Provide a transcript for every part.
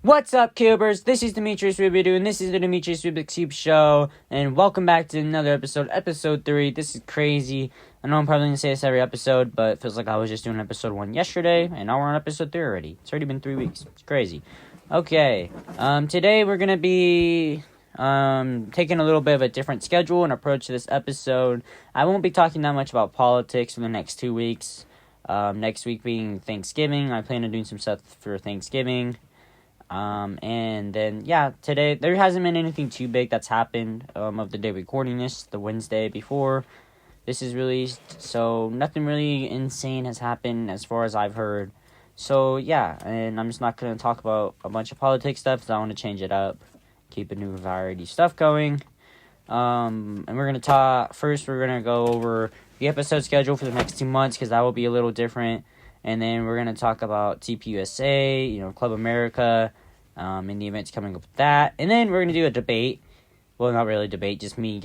What's up, Cubers? This is Demetries Roubixcube, and this is the Demetries Roubixcube Show, and welcome back to another episode 3. This is crazy. I know I'm probably going to say this every episode, but it feels like I was just doing episode 1 yesterday, and now we're on episode 3 already. It's already been 3 weeks. It's crazy. Okay, today we're going to be taking a little bit of a different schedule and approach to this episode. I won't be talking that much about politics for the next 2 weeks. Next week being Thanksgiving. I plan on doing some stuff for Thanksgiving. And then, today, there hasn't been anything too big that's happened, of the day recording this, the Wednesday before this is released, so nothing really insane has happened as far as I've heard, so, and I'm just not going to talk about a bunch of politics stuff, because I want to change it up, keep a new variety stuff going, and we're going to we're going to go over the episode schedule for the next 2 months, because that will be a little different. And then we're going to talk about TPUSA, Club America, and the events coming up with that. And then we're going to do a debate. Well, not really a debate, just me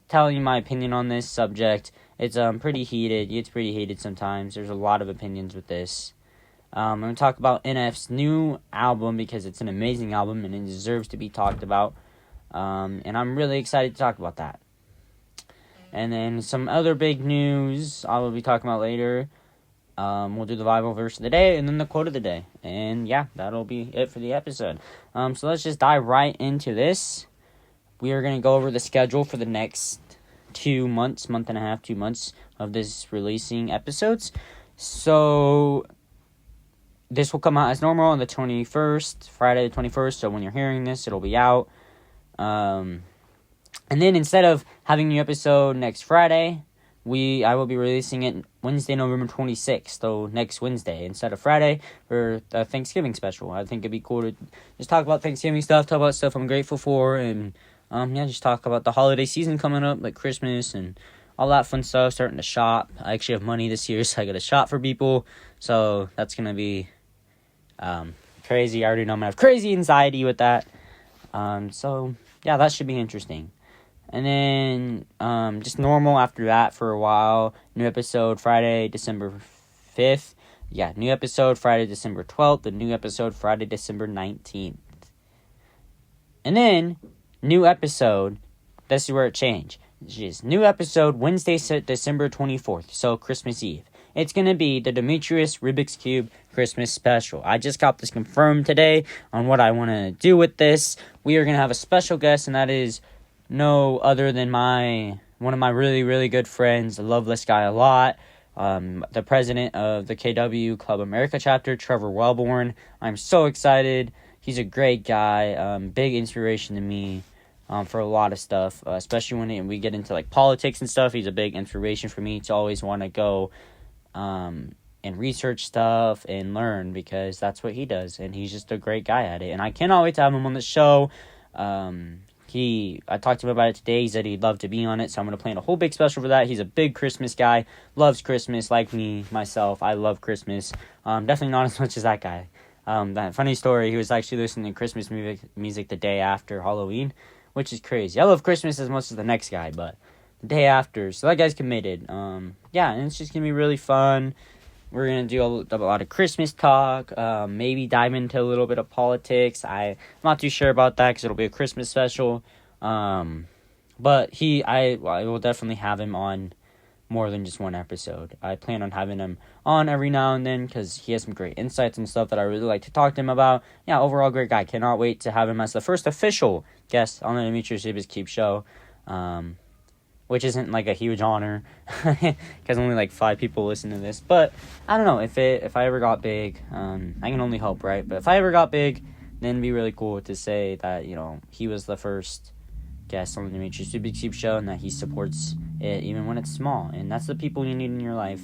telling you my opinion on this subject. It's pretty heated. It's pretty heated sometimes. There's a lot of opinions with this. I'm going to talk about NF's new album because it's an amazing album and it deserves to be talked about. And I'm really excited to talk about that. And then some other big news I will be talking about later. We'll do the Bible verse of the day and then the quote of the day. And that'll be it for the episode. So let's just dive right into this. We are going to go over the schedule for the next 2 months, month and a half, 2 months of this releasing episodes. So this will come out as normal on the 21st, Friday the 21st. So when you're hearing this, it'll be out. And then instead of having a new episode next Friday, I will be releasing it Wednesday, November 26th, so next Wednesday, instead of Friday, for the Thanksgiving special. I think it'd be cool to just talk about Thanksgiving stuff, talk about stuff I'm grateful for, and, just talk about the holiday season coming up, like Christmas, and all that fun stuff, starting to shop. I actually have money this year, so I got to shop for people, so that's going to be, crazy. I already know I'm going to have crazy anxiety with that, that should be interesting. And then, just normal after that for a while. New episode Friday, December 5th. New episode Friday, December 12th. The new episode Friday, December 19th. And then, new episode, this is where it changed. New episode Wednesday, December 24th. So, Christmas Eve. It's going to be the Demetries Roubixcube Christmas special. I just got this confirmed today on what I want to do with this. We are going to have a special guest, and that is no other than one of my really, really good friends. I love this guy a lot. The president of the KW Club America chapter, Trevor Wellborn. I'm so excited. He's a great guy. Big inspiration to me for a lot of stuff, especially when we get into like politics and stuff. He's a big inspiration for me to always want to go and research stuff and learn, because that's what he does, and he's just a great guy at it. And I cannot wait to have him on the show. I talked to him about it today. He said he'd love to be on it, so I'm going to plan a whole big special for that. He's a big Christmas guy, loves Christmas like myself. I love Christmas. Definitely not as much as that guy. That funny story, he was actually listening to Christmas music the day after Halloween, which is crazy. I love Christmas as much as the next guy, but the day after, so that guy's committed. And it's just going to be really fun. We're going to do a lot of Christmas talk, maybe dive into a little bit of politics. I'm not too sure about that because it'll be a Christmas special. But I will definitely have him on more than just one episode. I plan on having him on every now and then because he has some great insights and stuff that I really like to talk to him about. Overall great guy. Cannot wait to have him as the first official guest on the Demetries Roubixcube show. Which isn't like a huge honor because only like 5 people listen to this. But I don't know, if I ever got big, I can only hope, right? But if I ever got big, then it'd be really cool to say that, he was the first guest on the Demetries Roubixcube show and that he supports it even when it's small. And that's the people you need in your life,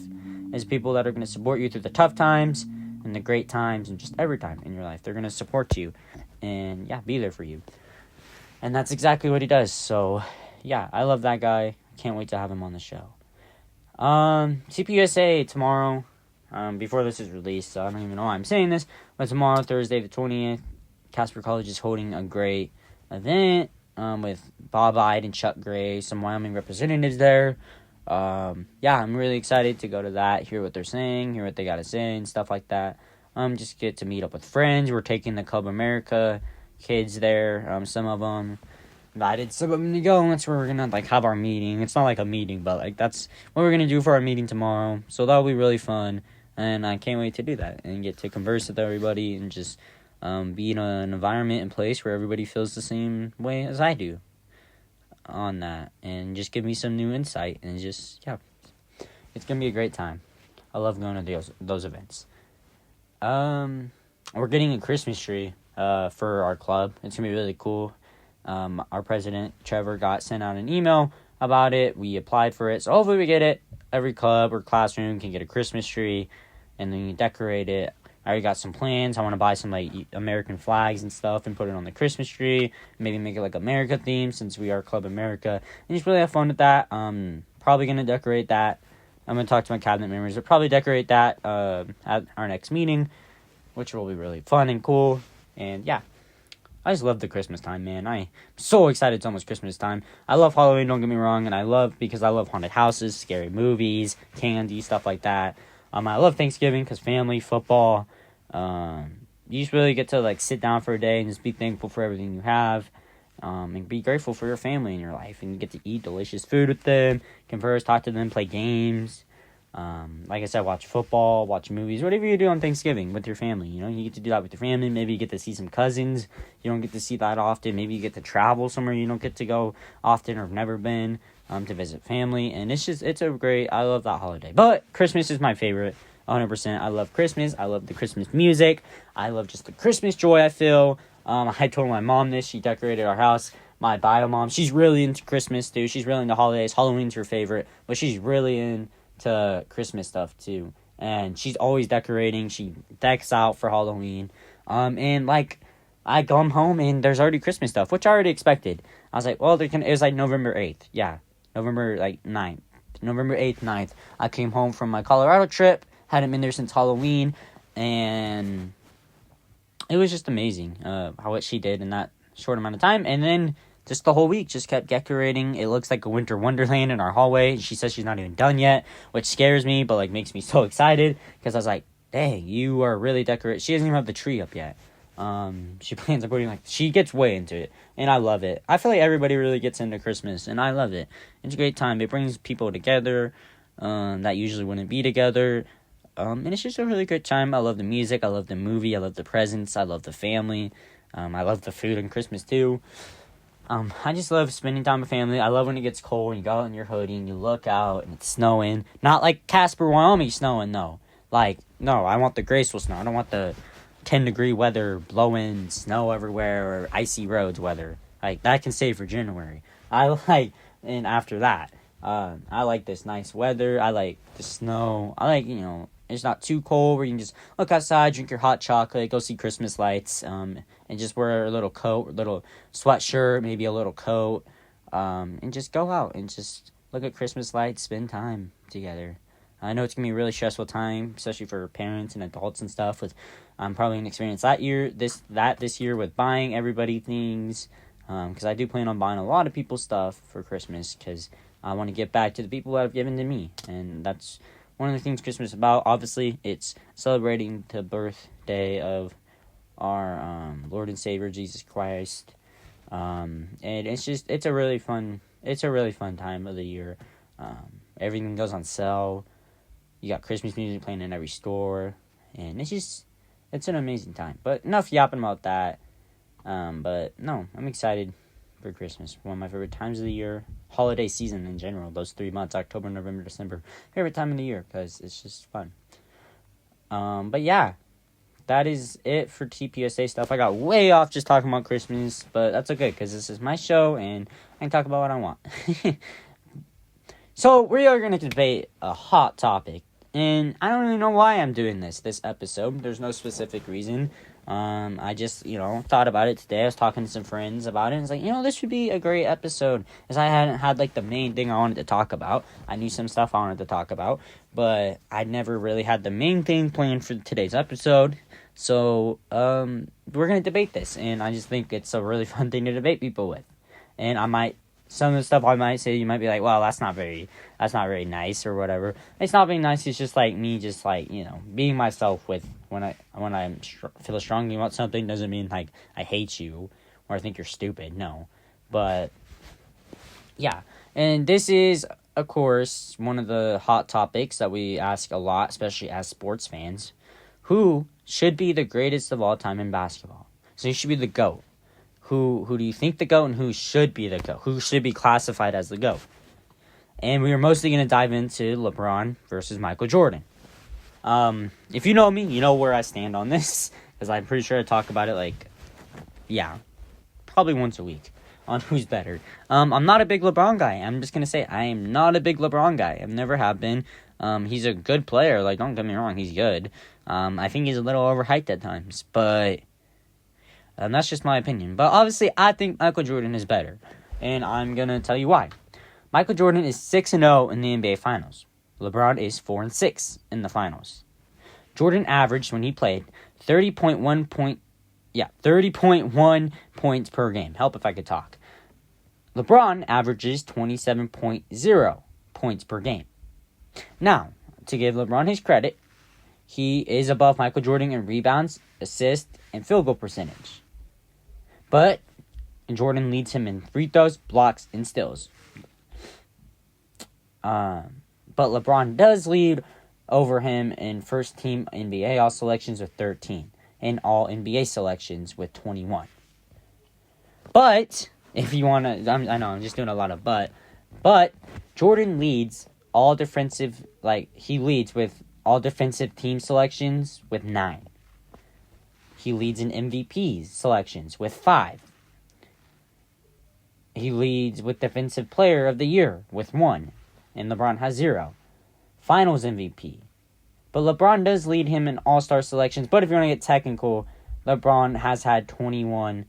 is people that are going to support you through the tough times and the great times and just every time in your life. They're going to support you and, be there for you. And that's exactly what he does, so I love that guy. Can't wait to have him on the show. TPUSA tomorrow, before this is released, so I don't even know why I'm saying this, but tomorrow, Thursday the 20th, Casper College is holding a great event, with Bob Ide and Chuck Gray, some Wyoming representatives there. I'm really excited to go to that, hear what they're saying, hear what they got to say, and stuff like that. just get to meet up with friends. We're taking the Club America kids there. Some of them invited some of them to go, and that's where we're gonna like have our meeting. It's not like a meeting, but like that's what we're gonna do for our meeting tomorrow. So that'll be really fun, and I can't wait to do that and get to converse with everybody and just be in an environment and place where everybody feels the same way as I do on that, and just give me some new insight, and just it's gonna be a great time. I love going to those events. We're getting a Christmas tree for our club. It's gonna be really cool. Our president, Trevor, got sent out an email about it. We applied for it, so hopefully we get it. Every club or classroom can get a Christmas tree, and then you decorate it. I already got some plans. I want to buy some like American flags and stuff and put it on the Christmas tree. Maybe make it like America themed since we are Club America, and just really have fun with that. Probably gonna decorate that. I'm gonna talk to my cabinet members. We'll probably decorate that at our next meeting, which will be really fun and cool. And yeah. I just love the Christmas time, man. I'm so excited it's almost Christmas time. I love Halloween, don't get me wrong, and because I love haunted houses, scary movies, candy, stuff like that. I love Thanksgiving because family, football. You just really get to like sit down for a day and just be thankful for everything you have, and be grateful for your family in your life, and you get to eat delicious food with them, converse, talk to them, play games. Like I said, watch football, watch movies, whatever you do on Thanksgiving with your family. You get to do that with your family. Maybe you get to see some cousins you don't get to see that often. Maybe you get to travel somewhere you don't get to go often or have never been, to visit family. And I love that holiday. But Christmas is my favorite, 100%. I love Christmas. I love the Christmas music. I love just the Christmas joy I feel. I told my mom this. She decorated our house. My bio mom, she's really into Christmas, too. She's really into holidays. Halloween's her favorite, but she's really into Christmas stuff too, and she's always decorating. She decks out for Halloween, and like I come home and there's already Christmas stuff, which I already expected. I was like, well, it was like November 8th, November 8th, 9th. I came home from my Colorado trip, hadn't been there since Halloween, and it was just amazing what she did in that short amount of time. And then just the whole week, just kept decorating. It looks like a winter wonderland in our hallway. She says she's not even done yet, which scares me, but, like, makes me so excited. Because I was like, dang, you are really decorating. She doesn't even have the tree up yet. She plans on putting, she gets way into it. And I love it. I feel like everybody really gets into Christmas, and I love it. It's a great time. It brings people together that usually wouldn't be together. And it's just a really good time. I love the music. I love the movie. I love the presents. I love the family. I love the food on Christmas, too. I just love spending time with family. I love when it gets cold and you go out in your hoodie and you look out and it's snowing. Not like Casper, Wyoming snowing, no. No, I want the graceful snow. I don't want the 10-degree weather, blowing snow everywhere, or icy roads weather. That can stay for January. And after that, I like this nice weather. I like the snow. I like, it's not too cold where you can just look outside, drink your hot chocolate, go see Christmas lights, and just wear a little coat, a little sweatshirt, maybe a little coat, and just go out and just look at Christmas lights, spend time together. I know it's going to be a really stressful time, especially for parents and adults and stuff. I'm probably going to experience this year with buying everybody things, because I do plan on buying a lot of people stuff for Christmas, because I want to get back to the people that have given to me, and that's one of the things Christmas is about. Obviously, it's celebrating the birthday of our Lord and Savior Jesus Christ, and it's a really fun time of the year. Everything goes on sale. You got Christmas music playing in every store, and it's an amazing time. But enough yapping about that. But no, I'm excited for Christmas. One of my favorite times of the year. Holiday season in general. Those 3 months, October, November, December. Favorite time of the year because it's just fun. But yeah, that is it for TPSA stuff. I got way off just talking about Christmas, but that's okay because this is my show and I can talk about what I want. So we are going to debate a hot topic. And I don't really know why I'm doing this episode. There's no specific reason. I just, thought about it today. I was talking to some friends about it. And it's like, this would be a great episode. Because I hadn't had, the main thing I wanted to talk about. I knew some stuff I wanted to talk about. But I never really had the main thing planned for today's episode. So, we're going to debate this. And I just think it's a really fun thing to debate people with. And I might some of the stuff I might say, you might be like, well, that's not very nice or whatever. It's not being nice. It's just like me, just like, being myself with when I feel strongly about something doesn't mean like I hate you or I think you're stupid. No, but yeah, and this is, of course, one of the hot topics that we ask a lot, especially as sports fans. Who should be the greatest of all time in basketball? So you should be the GOAT. Who do you think the GOAT and who should be the GOAT? Who should be classified as the GOAT? And we are mostly going to dive into LeBron versus Michael Jordan. If you know me, you know where I stand on this. Because I'm pretty sure I talk about it probably once a week on who's better. I'm not a big LeBron guy. I'm just going to say I am not a big LeBron guy. I never have been. He's a good player. Like, don't get me wrong, he's good. I think he's a little overhyped at times. But that's just my opinion. But obviously, I think Michael Jordan is better. And I'm going to tell you why. Michael Jordan is 6-0 in the NBA Finals. LeBron is 4-6 in the Finals. Jordan averaged, when he played, 30.1 points per game. Help if I could talk. LeBron averages 27.0 points per game. Now, to give LeBron his credit, he is above Michael Jordan in rebounds, assists, and field goal percentage. But Jordan leads him in free throws, blocks, and steals. But LeBron does lead over him in first-team NBA All Selections with 13 and All NBA selections with 21. But if you want to, I know I'm just doing a lot of but Jordan leads all defensive, he leads with all defensive team selections with 9. He leads in MVP selections with 5. He leads with Defensive Player of the Year with 1. And LeBron has 0. Finals MVP. But LeBron does lead him in All-Star selections. But if you want to get technical, LeBron has had 21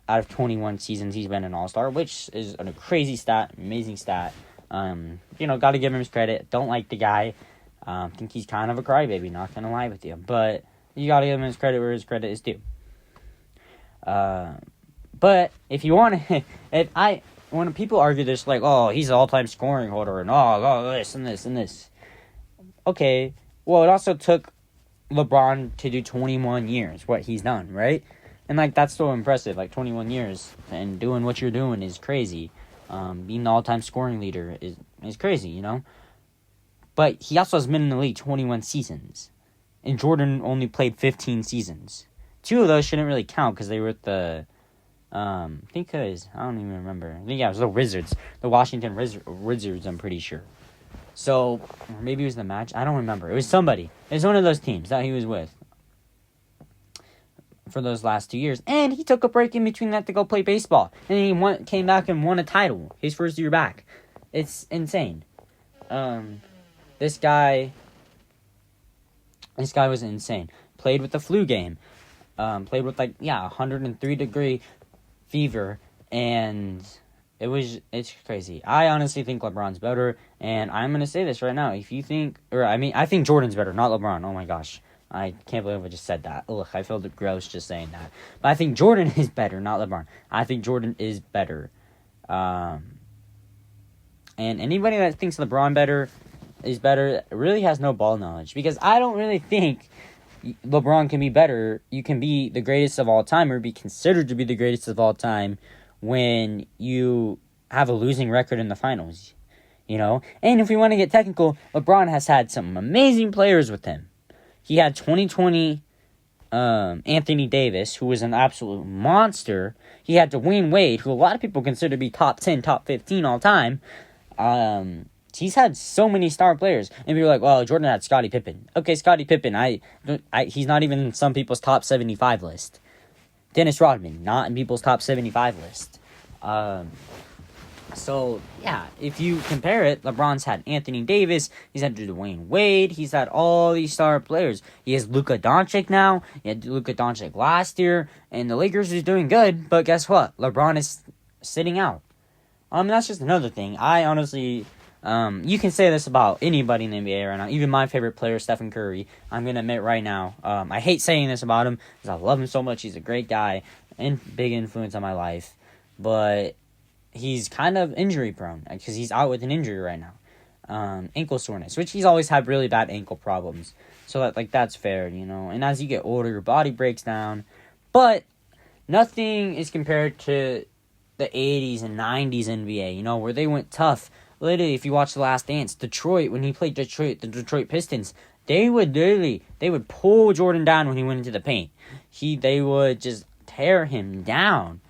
out of 21 seasons he's been an All-Star, which is a crazy stat, amazing stat. Got to give him his credit. Don't like the guy. Think he's kind of a crybaby, not going to lie with you. But you got to give him his credit where his credit is due. But if you want to, when people argue this, like, oh, he's an all-time scoring holder, and this and this and this. Okay, well, it also took LeBron to do 21 years, what he's done, right? And, that's so impressive. 21 years and doing what you're doing is crazy. Being the all-time scoring leader is crazy, But he also has been in the league 21 seasons. And Jordan only played 15 seasons. 2 of those shouldn't really count because they were at the... I think I don't even remember. I think, it was the Wizards. The Washington Wizards, I'm pretty sure. So, or maybe it was the Magic. I don't remember. It was somebody. It was one of those teams that he was with for those last 2 years. And he took a break in between that to go play baseball. And he came back and won a title his first year back. It's insane. This guy was insane. Played with the flu game. Played with 103-degree fever, and it's crazy. I honestly think LeBron's better, and I'm gonna say this right now. I think Jordan's better, not LeBron. Oh my gosh, I can't believe I just said that. Ugh, I feel gross just saying that. But I think Jordan is better, not LeBron. I think Jordan is better. And anybody that thinks LeBron is better really has no ball knowledge, because I don't really think LeBron can be better. You can be the greatest of all time or be considered to be the greatest of all time when you have a losing record in the finals, And if we want to get technical, LeBron has had some amazing players with him. He had 2020 Anthony Davis, who was an absolute monster. He had Dwayne Wade, who a lot of people consider to be top 10, top 15 all time. He's had so many star players. And people are like, well, Jordan had Scottie Pippen. Okay, Scottie Pippen, he's not even in some people's top 75 list. Dennis Rodman, not in people's top 75 list. So, yeah, if you compare it, LeBron's had Anthony Davis, he's had Dwayne Wade, he's had all these star players. He has Luka Doncic now, he had Luka Doncic last year, and the Lakers is doing good, but guess what? LeBron is sitting out. That's just another thing. I honestly... you can say this about anybody in the NBA right now. Even my favorite player, Stephen Curry. I'm going to admit right now, I hate saying this about him because I love him so much. He's a great guy and big influence on my life. But he's kind of injury prone because he's out with an injury right now. Ankle soreness, which he's always had really bad ankle problems. So that's fair, And as you get older, your body breaks down. But nothing is compared to the 80s and 90s NBA, where they went tough. Literally, if you watch The Last Dance, Detroit, when he played the Detroit Pistons, they would pull Jordan down when he went into the paint. They would just tear him down.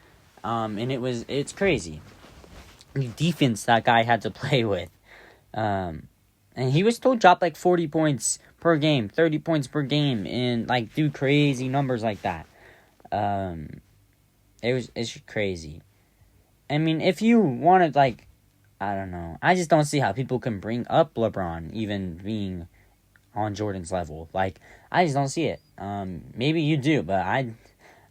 And it's crazy. The defense that guy had to play with. And he was still drop 40 points per game, 30 points per game, and do crazy numbers like that. It's crazy. I mean, if you wanted I don't know. I just don't see how people can bring up LeBron even being on Jordan's level. I just don't see it. Maybe you do, but I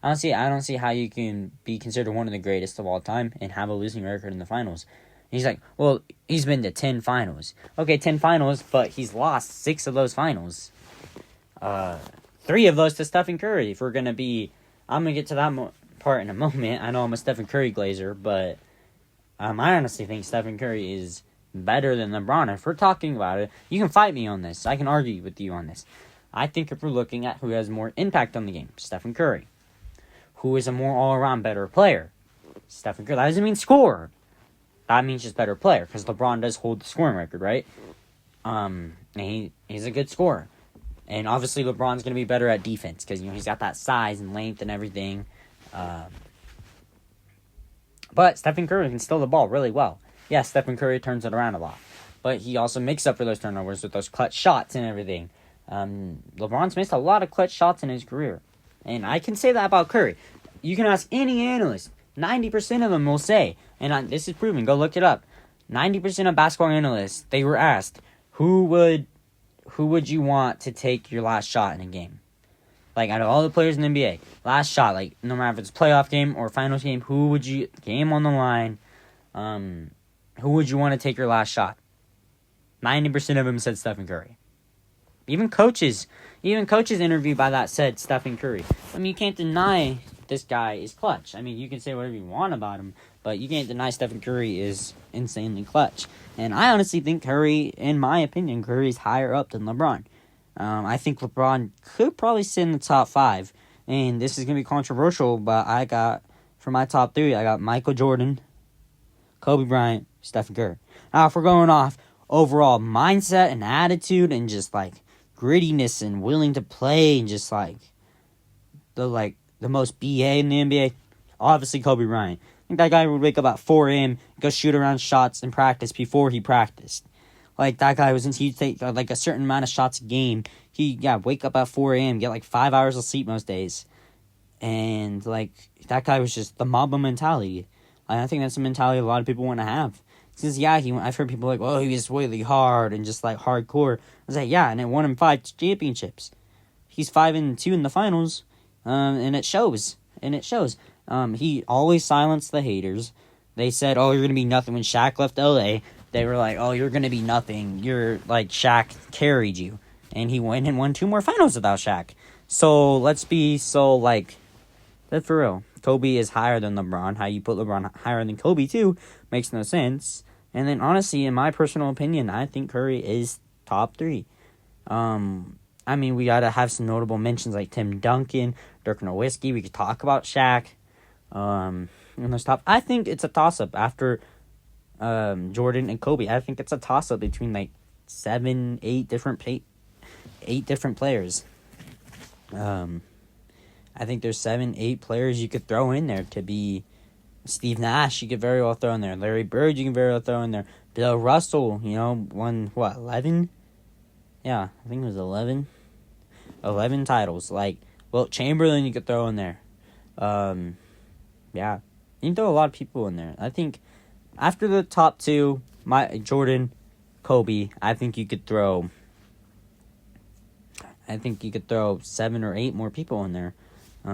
don't see it. I don't see how you can be considered one of the greatest of all time and have a losing record in the finals. He's well, he's been to 10 finals. Okay, 10 finals, but he's lost 6 of those finals. 3 of those to Stephen Curry. If we're going to be... I'm going to get to that part in a moment. I know I'm a Stephen Curry glazer, but I honestly think Stephen Curry is better than LeBron. If we're talking about it, you can fight me on this. I can argue with you on this. I think if we're looking at who has more impact on the game, Stephen Curry. Who is a more all-around better player? Stephen Curry. That doesn't mean scorer. That means just better player, because LeBron does hold the scoring record, right? And he's a good scorer. And obviously LeBron's going to be better at defense, because he's got that size and length and everything. But Stephen Curry can steal the ball really well. Yeah, Stephen Curry turns it around a lot. But he also makes up for those turnovers with those clutch shots and everything. LeBron's missed a lot of clutch shots in his career. And I can say that about Curry. You can ask any analyst. 90% of them will say, and this is proven, go look it up. 90% of basketball analysts, they were asked, who would you want to take your last shot in a game? Out of all the players in the NBA, last shot, no matter if it's a playoff game or a finals game, game on the line, who would you want to take your last shot? 90% of them said Stephen Curry. Even coaches interviewed by that said Stephen Curry. I mean, you can't deny this guy is clutch. I mean, you can say whatever you want about him, but you can't deny Stephen Curry is insanely clutch. And I honestly think Curry, in my opinion, Curry's higher up than LeBron. I think LeBron could probably sit in the top 5. And this is going to be controversial, but for my top 3, I got Michael Jordan, Kobe Bryant, Stephen Curry. Now, if we're going off overall mindset and attitude and just, grittiness and willing to play and just, the most BA in the NBA, obviously Kobe Bryant. I think that guy would wake up at 4 a.m., go shoot around shots in practice before he practiced. That guy he'd take a certain amount of shots a game. Wake up at 4 a.m., get 5 hours of sleep most days. And that guy was just the Mamba mentality. I think that's a mentality a lot of people want to have. Because I've heard people he was really hard and just hardcore. I was and it won him 5 championships. He's 5-2 in the finals. And it shows. He always silenced the haters. They said, you're going to be nothing. When Shaq left L.A., they were you're going to be nothing. You're Shaq carried you. And he went and won 2 more finals without Shaq. So let's be that's for real. Kobe is higher than LeBron. How you put LeBron higher than Kobe, too, makes no sense. And then, honestly, in my personal opinion, I think Curry is top 3. I mean, we got to have some notable mentions like Tim Duncan, Dirk Nowitzki. We could talk about Shaq. In those top, I think it's a toss-up after Jordan and Kobe. I think it's a toss-up between 8 different players. I think there's 7-8 players you could throw in there to be Steve Nash. You could very well throw in there. Larry Bird, you can very well throw in there. Bill Russell, won 11? Yeah, I think it was 11. 11 titles. Wilt Chamberlain you could throw in there. Yeah. You can throw a lot of people in there. I think after the top 2, Jordan, Kobe, I think you could throw 7 or 8 more people in there.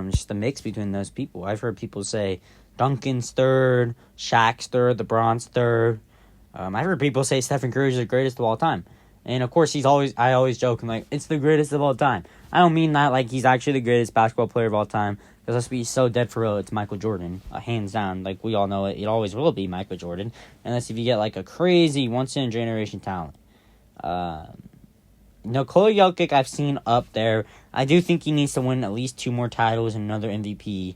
Just a mix between those people. I've heard people say Duncan's 3rd, Shaq's 3rd, LeBron's 3rd. I've heard people say Stephen Curry's the greatest of all time. And, of course, I always joke, it's the greatest of all time. I don't mean that he's actually the greatest basketball player of all time, Because let's be so dead for real, it's Michael Jordan, hands down. Like, we all know it. It always will be Michael Jordan. Unless if you get, like, a crazy once-in-a-generation talent. Nikola Jokic, I've seen up there. I do think he needs to win at least 2 more titles and another MVP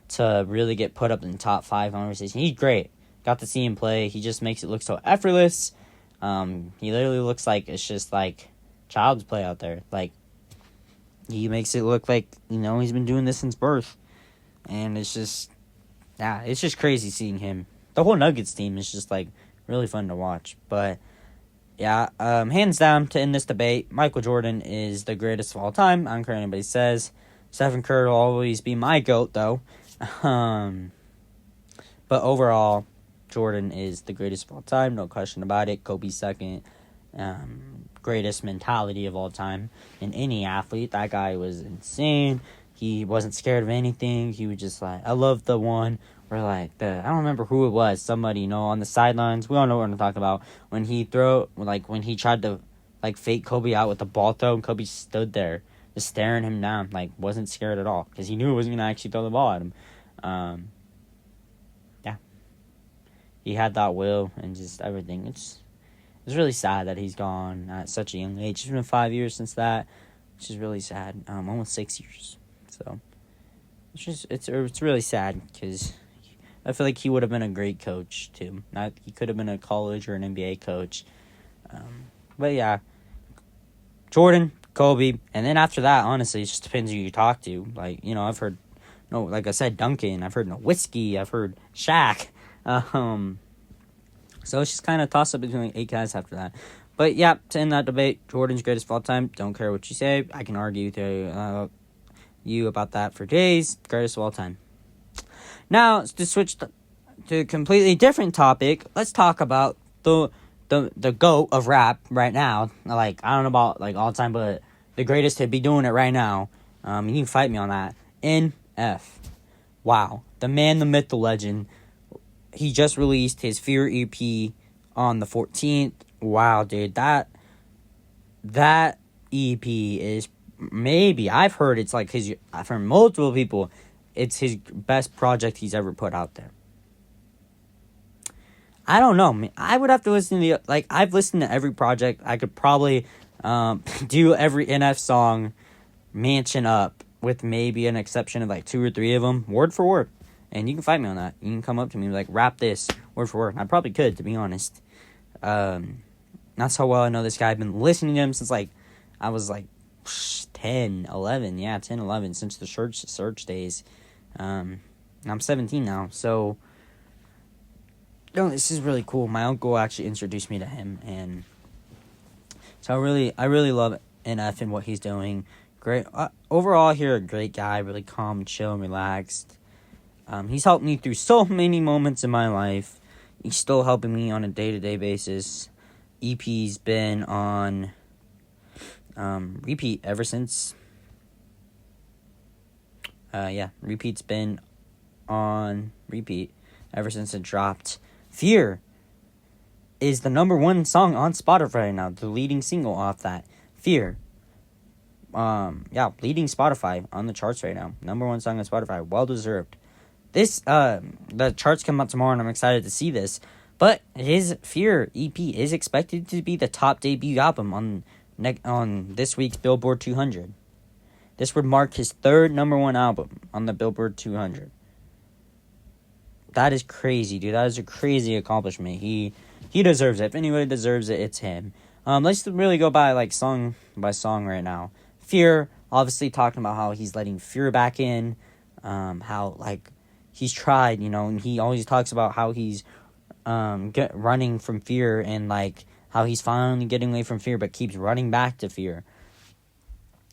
to really get put up in the top 5 conversation. He's great. Got to see him play. He just makes it look so effortless. He literally looks like it's just, like, child's play out there. Like, he makes it look like, he's been doing this since birth. And it's just, it's just crazy seeing him. The whole Nuggets team is just, like, really fun to watch. But, yeah, hands down to end this debate, Michael Jordan is the greatest of all time. I don't care what anybody says. Stephen Curry will always be my GOAT, though. But overall, Jordan is the greatest of all time. No question about it. Kobe second. Greatest mentality of all time in any athlete. That guy was insane. He wasn't scared of anything. He was just like, I love the one where, like, I don't remember who it was. Somebody, on the sidelines. We all know what I'm talking about. When he tried to, like, fake Kobe out with the ball throw, and Kobe stood there just staring him down. Like, wasn't scared at all. Because he knew he wasn't going to actually throw the ball at him. He had that will and just everything. It's really sad that he's gone at such a young age. It's been 5 years since that, which is really sad. Almost 6 years. So it's really sad because I feel like he would have been a great coach too. He could have been a college or an NBA coach. But yeah, Jordan, Kobe, and then after that, honestly, it just depends who you talk to. Like, I've heard, like I said, Duncan. I've heard Nowitzki. I've heard Shaq. So it's just kind of toss up between like 8 guys after that. But yeah, to end that debate, Jordan's greatest of all time. Don't care what you say. I can argue with you about that for days. Greatest of all time. Now, to switch to a completely different topic, let's talk about the GOAT of rap right now. Like, I don't know about like all time, but the greatest to be doing it right now. You can fight me on that. NF. Wow. The man, the myth, the legend. He just released his Fear EP on the 14th. Wow, dude, that EP is maybe, I've heard it's like from multiple people, it's his best project he's ever put out there. I don't know, man. I would have to listen to I've listened to every project. I could probably do every NF song mansion up with maybe an exception of like 2 or 3 of them, word for word. And you can fight me on that. You can come up to me and be like, rap this word for word. I probably could, to be honest. That's how well I know this guy. I've been listening to him since, like, I was, like, 10, 11. Yeah, 10, 11, since the search days. I'm 17 now, so... this is really cool. My uncle actually introduced me to him, and... So I really love NF and what he's doing. Great. Overall, here, a great guy. Really calm, chill, and relaxed. He's helped me through so many moments in my life. He's still helping me on a day-to-day basis. EP's been on repeat ever since. Repeat's been on repeat ever since it dropped. Fear is the number 1 song on Spotify right now. The leading single off that. Fear. Leading Spotify on the charts right now. Number 1 song on Spotify. Well deserved. This, the charts come out tomorrow, and I'm excited to see this. But his Fear EP is expected to be the top debut album on this week's Billboard 200. This would mark his 3rd number 1 album on the Billboard 200. That is crazy, dude. That is a crazy accomplishment. He deserves it. If anybody deserves it, it's him. Let's really go by, like, song by song right now. Fear, obviously talking about how he's letting fear back in. How, like... He's tried, and he always talks about how he's running from fear and, like, how he's finally getting away from fear but keeps running back to fear.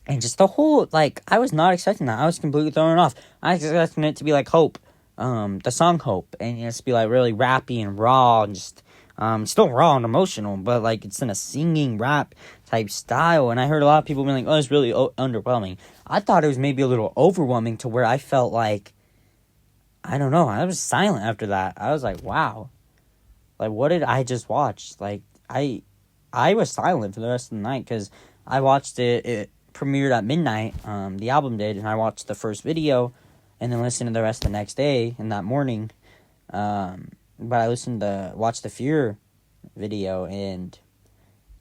And just the whole, like, I was not expecting that. I was completely thrown off. I was expecting it to be, like, Hope, the song Hope, and just be, like, really rappy and raw and just, still raw and emotional, but, like, it's in a singing rap type style. And I heard a lot of people being like, oh, it's really underwhelming. I thought it was maybe a little overwhelming to where I felt like, I don't know. I was silent after that. I was like, wow. Like, what did I just watch? Like, I was silent for the rest of the night because I watched it. It premiered at midnight. The album did, and I watched the first video and then listen to the rest the next day and that morning. But I watched the Fear video, and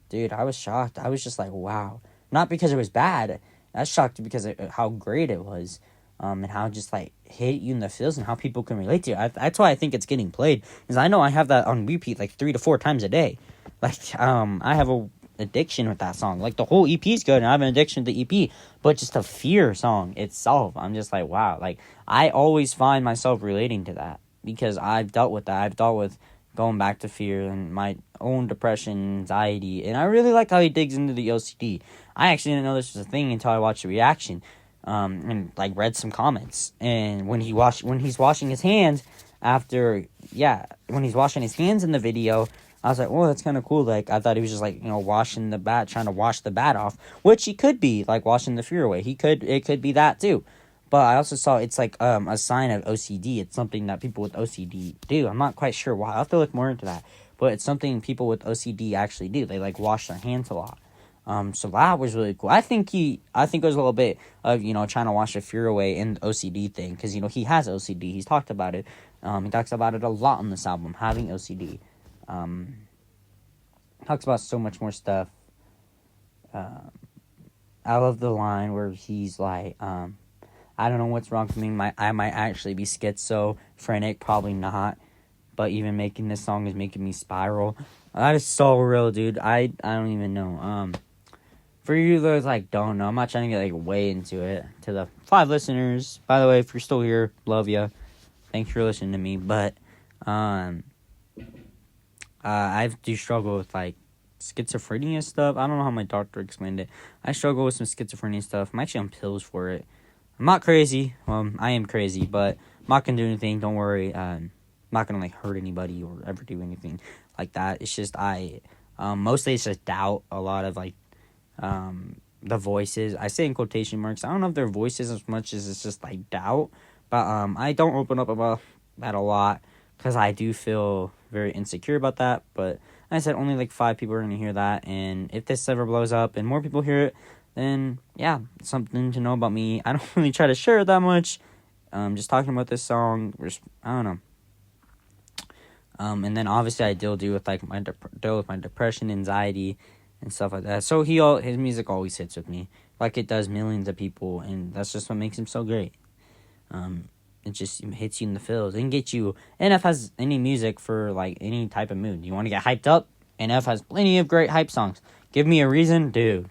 dude, I was shocked. I was just like, wow. Not because it was bad. I was shocked because of how great it was. And how just like hit you in the feels and how people can relate to it. That's why I think it's getting played. Because I know I have that on repeat like 3 to 4 times a day. Like, I have a addiction with that song. Like, the whole EP is good, and I have an addiction to the EP. But just the Fear song itself, I'm just like, wow. Like, I always find myself relating to that. Because I've dealt with that. I've dealt with going back to fear and my own depression, anxiety. And I really like how he digs into the OCD. I actually didn't know this was a thing until I watched the reaction. And like read some comments. And when he's washing his hands when he's washing his hands in the video, I was like, oh, that's kind of cool. Like, I thought he was just like, washing the bat, trying to wash the bat off, which he could be, like washing the fear away. It could be that too. But I also saw it's like a sign of OCD. It's something that people with OCD do. I'm not quite sure why. I'll have to look more into that. But it's something people with OCD actually do. They like wash their hands a lot. So that was really cool. I think it was a little bit of, trying to wash the fear away in the OCD thing. Because, he has OCD. He's talked about it. He talks about it a lot on this album, having OCD. Talks about so much more stuff. I love the line where he's like, I don't know what's wrong with me. I might actually be schizophrenic. Probably not. But even making this song is making me spiral. That is so real, dude. I don't even know. For you those like don't know, I'm not trying to get like way into it. To the 5 listeners, by the way, if you're still here, love ya. Thanks for listening to me. But I do struggle with like schizophrenia stuff. I don't know how my doctor explained it. I struggle with some schizophrenia stuff. I'm actually on pills for it. I'm not crazy. I am crazy, but I'm not gonna do anything. Don't worry. I'm not gonna like hurt anybody or ever do anything like that. It's just mostly it's just doubt. A lot of like the voices. I say in quotation marks. I don't know if they're voices as much as it's just like doubt. But I don't open up about that a lot because I do feel very insecure about that. But like I said, only like 5 people are gonna hear that, and if this ever blows up and more people hear it, then yeah, something to know about me. I don't really try to share it that much. Just talking about this song, I don't know. And then obviously I deal with like my depression, anxiety, and stuff like that. So his music always hits with me, like it does millions of people, and that's just what makes him so great. It just hits you in the feels and gets you. NF has any music for like any type of mood. You want to get hyped up? NF has plenty of great hype songs. Give me a reason, dude.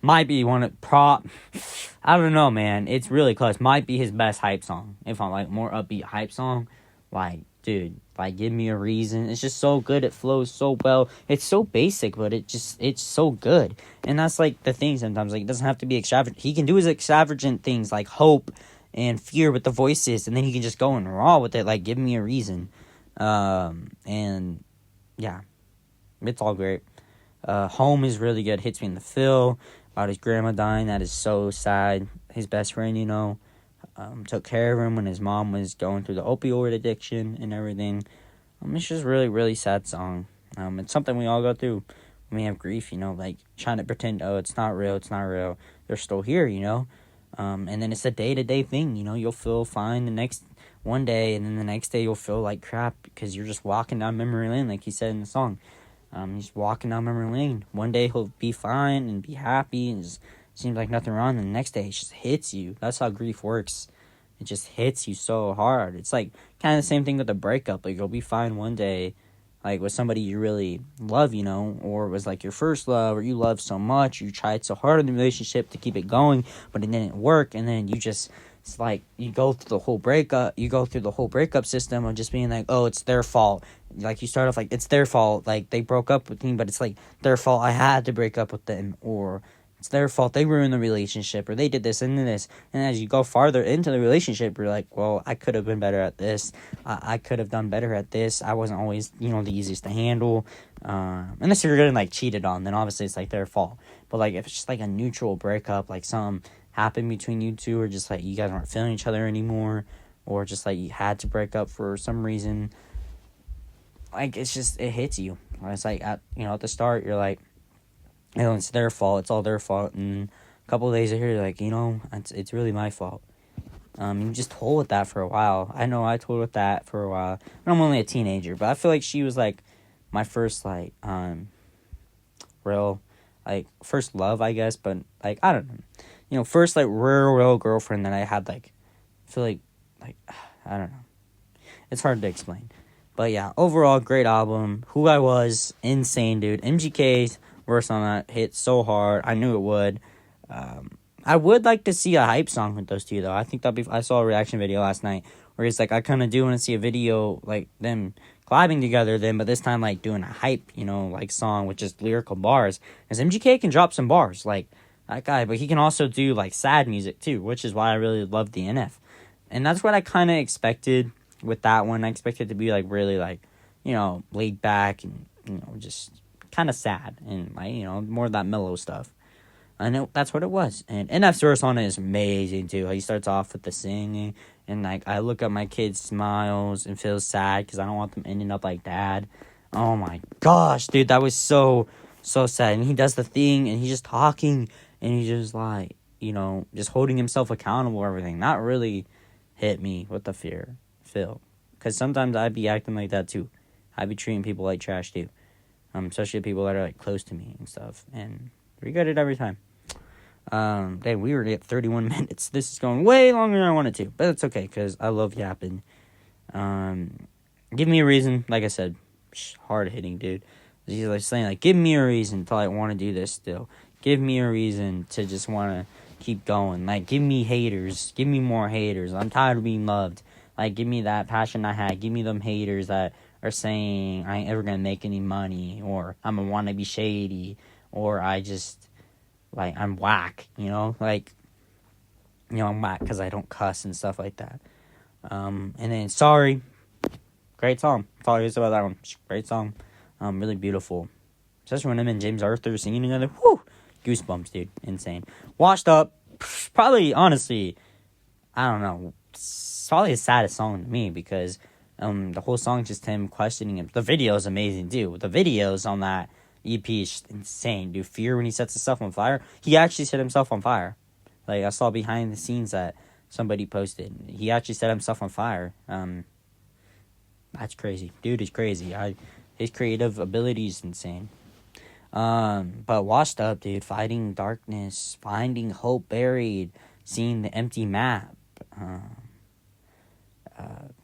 Might be I don't know, man. It's really close. Might be his best hype song. If I'm like more upbeat hype song, like, dude, like give me a reason. It's just so good. It flows so well. It's so basic, but it's so good. And that's like the thing sometimes. Like, it doesn't have to be extravagant. He can do his extravagant things like hope and fear with the voices, and then he can just go in raw with it. Like, give me a reason. And yeah, it's all great. Home is really good. Hits me in the feel. About his grandma dying. That is so sad. His best friend, took care of him when his mom was going through the opioid addiction and everything. It's just really, really sad song. It's something we all go through when we have grief, like trying to pretend, oh, it's not real. They're still here, and then it's a day-to-day thing, you'll feel fine one day, and then the next day you'll feel like crap because you're just walking down memory lane, like he said in the song. He's walking down memory lane. One day he'll be fine and be happy and just seems like nothing wrong. And the next day it just hits you. That's how grief works. It just hits you so hard. It's like kind of the same thing with a breakup. Like, you'll be fine one day, like with somebody you really love, or it was like your first love, or you love so much, you tried so hard in the relationship to keep it going, but it didn't work. And then it's like you go through the whole breakup system of just being like, oh, it's their fault. Like, you start off like, it's their fault, like they broke up with me, but it's like their fault I had to break up with them, or it's their fault they ruined the relationship, or they did this and this. And as you go farther into the relationship, you're like, well, I could have been better at this. I could have done better at this. I wasn't always, the easiest to handle. Unless you're getting like cheated on, then obviously it's like their fault. But like, if it's just like a neutral breakup, like something happened between you two, or just like you guys aren't feeling each other anymore, or just like you had to break up for some reason, like it hits you. It's like at the start you're like, it's their fault, it's all their fault, and a couple of days later you're like, it's really my fault. You just told with that for a while. I know I told with that for a while. And I'm only a teenager, but I feel like she was like my first like real like first love, I guess. But like I don't know, first like real girlfriend that I had. Like I feel like I don't know. It's hard to explain. But yeah, overall great album. Who I Was, insane, dude. MGK's verse on that hit so hard. I knew it would. I would like to see a hype song with those two, though. I think I saw a reaction video last night where he's like, I kind of do want to see a video like them collabing together, but this time like doing a hype, like song with just lyrical bars. Because MGK can drop some bars, like that guy, but he can also do like sad music too, which is why I really love the NF. And that's what I kind of expected with that one. I expected it to be like really like, laid back and, just kind of sad and like, more of that mellow stuff. And that's what it was. And NF's verse on it is amazing, too. He starts off with the singing. And, like, I look at my kids' smiles and feel sad because I don't want them ending up like Dad. Oh, my gosh, dude. That was so sad. And he does the thing, and he's just talking. And he's just, like, just holding himself accountable for everything. That really hit me with the feel. Because sometimes I'd be acting like that, too. I'd be treating people like trash, too. Especially people that are, like, close to me and stuff. And we got it every time. Dang, we were at 31 minutes. This is going way longer than I wanted to, but it's okay because I love yapping. Give me a reason, like I said, hard hitting, dude. He's like saying, like, give me a reason to like want to do this still. Give me a reason to just want to keep going. Like, give me haters. Give me more haters. I'm tired of being loved. Like, give me that passion I had. Give me them haters that are saying I ain't ever gonna make any money, or I'm gonna want to be shady, or I just. Like, I'm whack, I'm whack because I don't cuss and stuff like that. And then, Sorry. Great song. That's all I can say about that one. Great song. Really beautiful. Especially when him and James Arthur singing together. Whew! Goosebumps, dude. Insane. Washed Up. Probably, honestly, I don't know. It's probably his saddest song to me because the whole song is just him questioning him. The video is amazing, too. The videos on that EP is just insane, dude. Fear when he sets himself on fire. He actually set himself on fire. Like, I saw behind the scenes that somebody posted. He actually set himself on fire. That's crazy. Dude is crazy. His creative ability is insane. But Washed Up, dude. Fighting darkness. Finding hope buried. Seeing the empty map.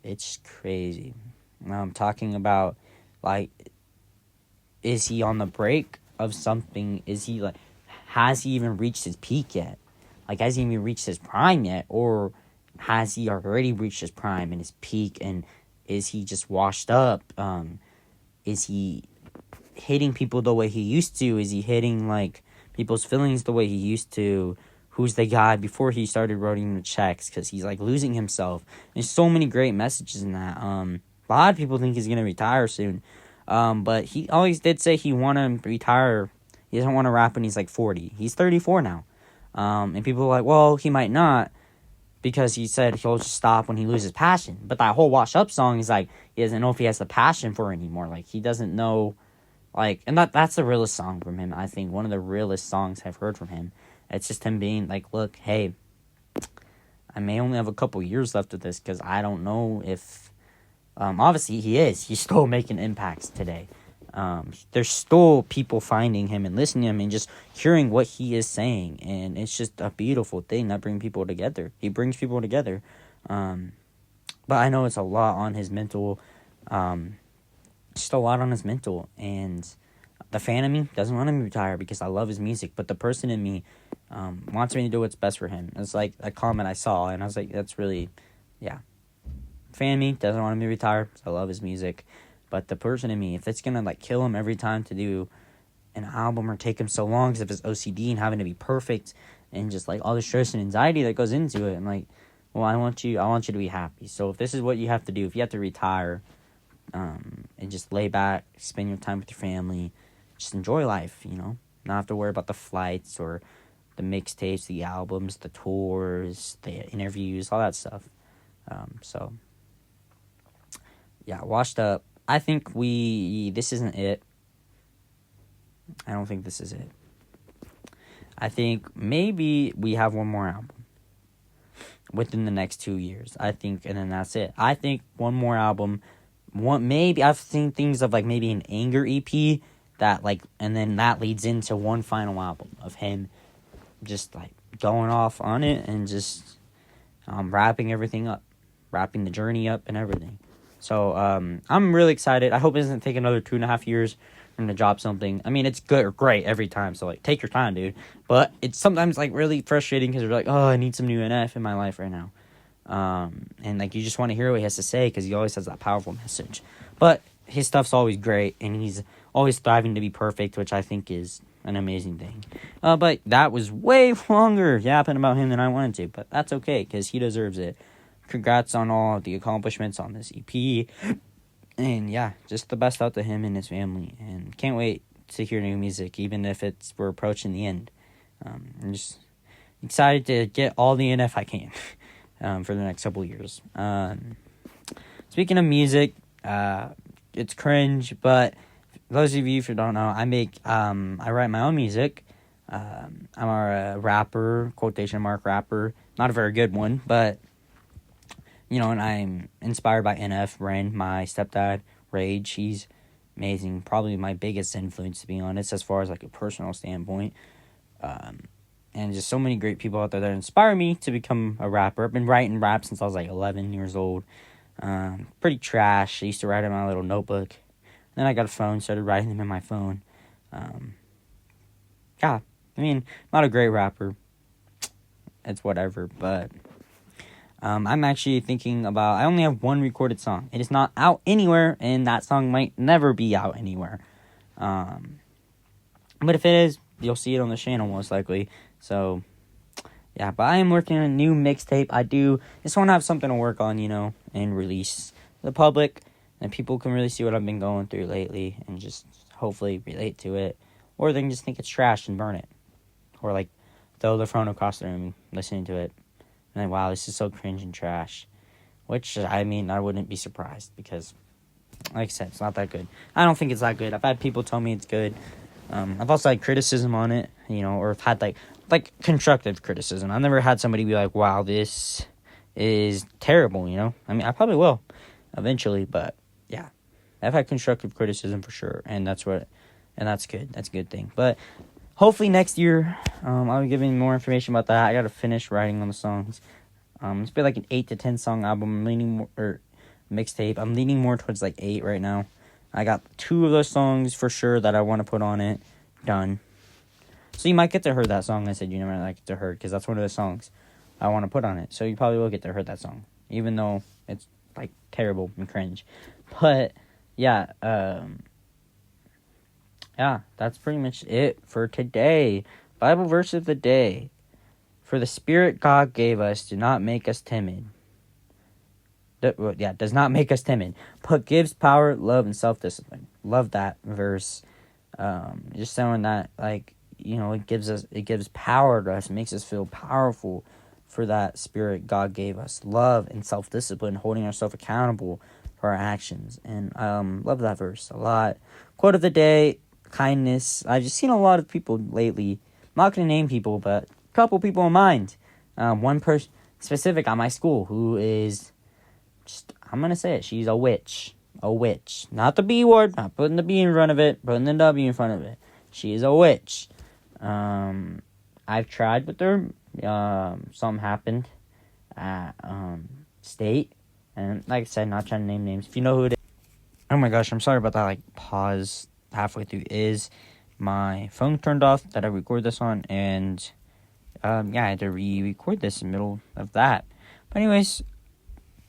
It's crazy. I'm talking about, like, is he on the break of something? Is he, like, has he even reached his peak yet? Like, has he even reached his prime yet? Or has he already reached his prime and his peak? And is he just washed up? Is he hitting people the way he used to? Is he hitting, like, people's feelings the way he used to? Who's the guy before he started writing the checks? Because he's, like, losing himself. There's so many great messages in that. A lot of people think he's going to retire soon. But he always did say he want to retire. He doesn't want to rap when he's like 40. He's 34 now. And people are like, well, he might not, because he said he'll just stop when he loses passion. But that whole Wash Up song is like, he doesn't know if he has the passion for it anymore. Like, he doesn't know, like, and that's the realest song from him. I think one of the realest songs I've heard from him. It's just him being like, look, hey, I may only have a couple years left of this because I don't know if, obviously he is. He's still making impacts today. There's still people finding him and listening to him and just hearing what he is saying. And it's just a beautiful thing that brings people together. He brings people together. But I know it's a lot on his mental. Just a lot on his mental. And the fan of me doesn't want him to retire because I love his music. But the person in me wants me to do what's best for him. It's like a comment I saw. And I was like, that's really, yeah. Fan of me doesn't want him to retire. I love his music. But the person in me, if it's gonna like kill him every time to do an album or take him so long because of his OCD and having to be perfect and just like all the stress and anxiety that goes into it, I'm like, well, I want you to be happy. So if this is what you have to do, if you have to retire, and just lay back, spend your time with your family, just enjoy life, not have to worry about the flights or the mixtapes, the albums, the tours, the interviews, all that stuff. So yeah, Washed Up. I think this isn't it. I don't think this is it. I think maybe we have one more album. within the next 2 years, I think, and then that's it. I think one more album, maybe I've seen things of like maybe an anger EP that like, and then that leads into one final album of him just like going off on it and just wrapping everything up, wrapping the journey up and everything. So I'm really excited. I hope it doesn't take another 2.5 years for him to drop something. I mean, it's good or great every time, so like take your time, dude. But it's sometimes like really frustrating because you're like, oh, I need some new NF in my life right now. And like you just want to hear what he has to say because he always has that powerful message. But his stuff's always great, and he's always striving to be perfect, which I think is an amazing thing. But that was way longer yapping about him than I wanted to, but that's okay because he deserves it. Congrats on all the accomplishments on this EP. And yeah, just the best out to him and his family. And can't wait to hear new music, even if we're approaching the end. I'm just excited to get all the NF I can for the next couple years. Speaking of music, it's cringe, but those of you who don't know, I write my own music. I'm a rapper, quotation mark rapper. Not a very good one, but you know, and I'm inspired by NF, Ren, my stepdad, Rage. He's amazing. Probably my biggest influence, to be honest, as far as like a personal standpoint. And just so many great people out there that inspire me to become a rapper. I've been writing rap since I was like 11 years old. Pretty trash. I used to write in my little notebook. Then I got a phone, started writing them in my phone. Yeah, I mean, not a great rapper. It's whatever, but I'm actually thinking about, I only have one recorded song. It is not out anywhere, and that song might never be out anywhere. But if it is, you'll see it on the channel most likely. So, yeah, but I am working on a new mixtape. I just want to have something to work on, you know, and release to the public, and people can really see what I've been going through lately, and just hopefully relate to it. Or they can just think it's trash and burn it. Or, like, throw the phone across the room listening to it. And then, wow, this is so cringe and trash. Which, I mean, I wouldn't be surprised because, like I said, it's not that good. I don't think it's that good. I've had people tell me it's good. I've also had criticism on it, you know, or I've had, like constructive criticism. I've never had somebody be like, wow, this is terrible, you know? I mean, I probably will eventually, but, yeah. I've had constructive criticism for sure, and that's good. That's a good thing. But hopefully next year, I'll be giving more information about that. I gotta finish writing on the songs. It's been like an 8 to 10 song album. I'm leaning more, or mixtape. I'm leaning more towards like 8 right now. I got 2 of those songs for sure that I want to put on it. Done. So you might get to hear that song I said you never like to hear, because that's one of the songs I want to put on it. So you probably will get to hear that song, even though it's like terrible and cringe. But yeah, yeah, that's pretty much it for today. Bible verse of the day. For the Spirit God gave us do not make us timid. Does not make us timid, but gives power, love, and self-discipline. Love that verse. Just showing that, like, you know, it gives power to us, makes us feel powerful for that Spirit God gave us. Love and self-discipline, holding ourselves accountable for our actions. And love that verse a lot. Quote of the day, kindness. I've just seen a lot of people lately. I'm not going to name people, but a couple people in mind. One person specific on my school who is just, I'm going to say it, she's a witch. A witch. Not the B word, not putting the B in front of it, putting the W in front of it. She is a witch. I've tried with her. Something happened at state. And like I said, not trying to name names. If you know who it is. Oh my gosh, I'm sorry about that, like, pause halfway through. Is my phone turned off that I record this on, and yeah, I had to re-record this in the middle of that. But anyways,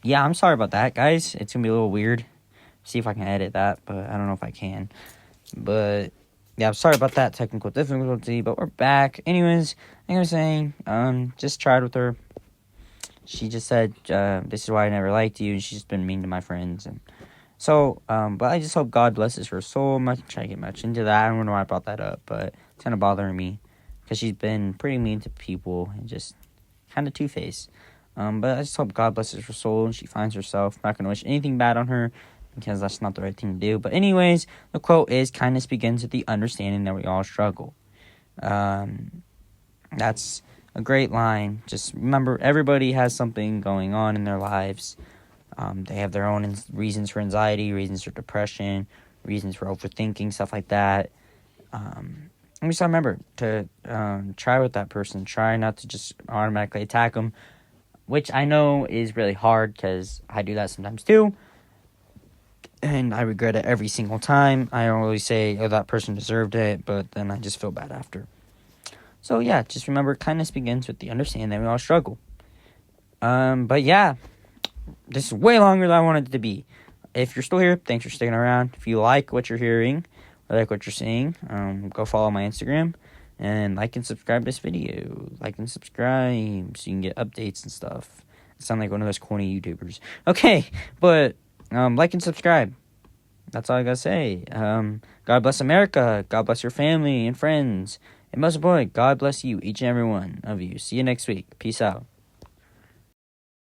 yeah, I'm sorry about that, guys. It's gonna be a little weird. See if I can edit that, but I don't know if I can. But yeah, I'm sorry about that technical difficulty, but we're back. Anyways, like I was saying, just tried with her. She just said, this is why I never liked you, and she's just been mean to my friends, and so, but I just hope God blesses her soul. I'm not trying to get much into that. I don't know why I brought that up, but it's kind of bothering me, because she's been pretty mean to people, and just kind of two-faced. But I just hope God blesses her soul, and she finds herself. I'm not going to wish anything bad on her, because that's not the right thing to do. But anyways, the quote is, kindness begins with the understanding that we all struggle. That's a great line. Just remember, everybody has something going on in their lives. They have their own reasons for anxiety, reasons for depression, reasons for overthinking, stuff like that. And we just remember to try with that person. Try not to just automatically attack them, which I know is really hard because I do that sometimes too. And I regret it every single time. I don't really say, oh, that person deserved it, but then I just feel bad after. So yeah, just remember, kindness begins with the understanding that we all struggle. But yeah, this is way longer than I wanted it to be. If you're still here, thanks for sticking around. If you like what you're hearing, or like what you're seeing, go follow my Instagram, and like and subscribe to this video. Like and subscribe so you can get updates and stuff. I sound like one of those corny YouTubers. Okay, but like and subscribe. That's all I gotta say. God bless America. God bless your family and friends. And most importantly, God bless you, each and every one of you. See you next week. Peace out.